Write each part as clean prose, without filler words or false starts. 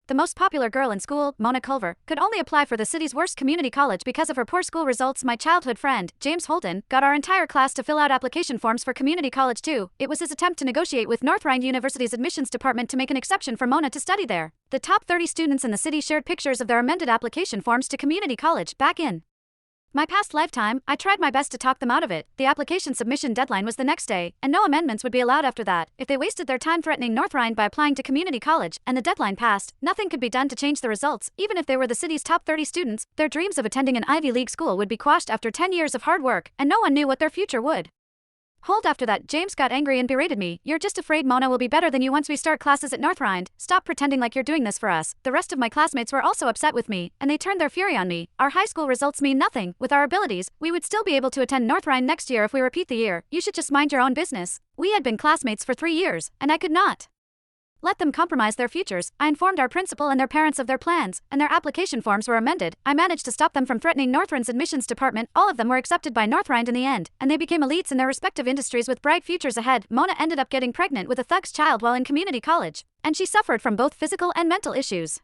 the most popular girl in school, Mona Culver, could only apply for the city's worst community college because of her poor school results. My childhood friend, James Holden, got our entire class to fill out application forms for community college too. It was his attempt to negotiate with North Rhine University's admissions department to make an exception for Mona to study there. The top 30 students in the city shared pictures of their amended application forms to community college back in my past lifetime. I tried my best to talk them out of it. The application submission deadline was the next day, and no amendments would be allowed after that. If they wasted their time threatening North Rhine by applying to community college, and the deadline passed, nothing could be done to change the results. Even if they were the city's top 30 students, their dreams of attending an Ivy League school would be quashed after 10 years of hard work, and no one knew what their future would hold. After that, James got angry and berated me. "You're just afraid Mona will be better than you once we start classes at North Rhine. Stop pretending like you're doing this for us." The rest of my classmates were also upset with me, and they turned their fury on me. "Our high school results mean nothing. With our abilities, we would still be able to attend North Rhine next year if we repeat the year. You should just mind your own business." We had been classmates for 3 years, and I could not let them compromise their futures. I informed our principal and their parents of their plans, and their application forms were amended. I managed to stop them from threatening North Rhine's admissions department. All of them were accepted by North Rhine in the end, and they became elites in their respective industries with bright futures ahead. Mona ended up getting pregnant with a thug's child while in community college, and she suffered from both physical and mental issues.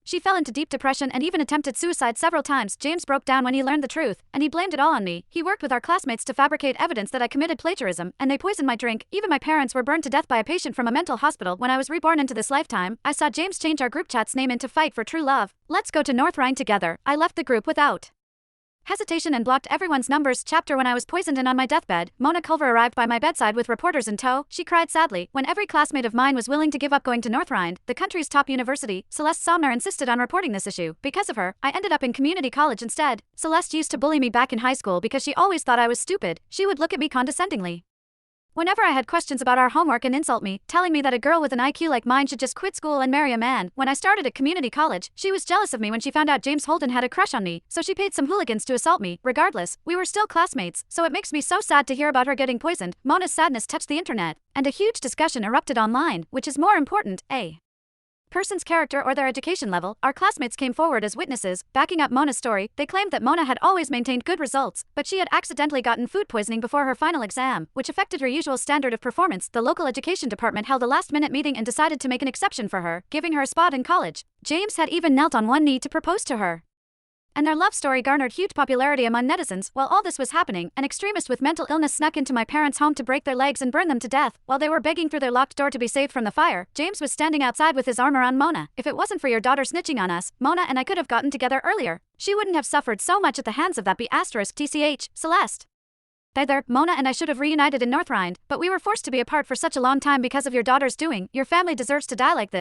She fell into deep depression and even attempted suicide several times. James broke down when he learned the truth, and he blamed it all on me. He worked with our classmates to fabricate evidence that I committed plagiarism, and they poisoned my drink. Even my parents were burned to death by a patient from a mental hospital. When I was reborn into this lifetime, I saw James change our group chat's name into Fight for True Love. Let's go to North Rhine together. I left the group without hesitation and blocked everyone's numbers. Chapter: When I was poisoned and on my deathbed, Mona Culver arrived by my bedside with reporters in tow. She cried sadly. When every classmate of mine was willing to give up going to North Rhine, the country's top university, Celeste Somner insisted on reporting this issue. Because of her, I ended up in community college instead. Celeste used to bully me back in high school because she always thought I was stupid. She would look at me condescendingly whenever I had questions about our homework and insult me, telling me that a girl with an IQ like mine should just quit school and marry a man. When I started at community college, she was jealous of me when she found out James Holden had a crush on me, so she paid some hooligans to assault me. Regardless, we were still classmates, so it makes me so sad to hear about her getting poisoned. Mona's sadness touched the internet, and a huge discussion erupted online. Which is more important, a person's character or their education level? Our classmates came forward as witnesses, backing up Mona's story. They claimed that Mona had always maintained good results, but she had accidentally gotten food poisoning before her final exam, which affected her usual standard of performance. The local education department held a last-minute meeting and decided to make an exception for her, giving her a spot in college. James had even knelt on one knee to propose to her, and their love story garnered huge popularity among netizens. While all this was happening, an extremist with mental illness snuck into my parents' home to break their legs and burn them to death. While they were begging through their locked door to be saved from the fire, James was standing outside with his arm around Mona. "If it wasn't for your daughter snitching on us, Mona and I could have gotten together earlier. She wouldn't have suffered so much at the hands of that B***TCH, Celeste. Either Mona and I should have reunited in North Rhine, but we were forced to be apart for such a long time because of your daughter's doing. Your family deserves to die like this."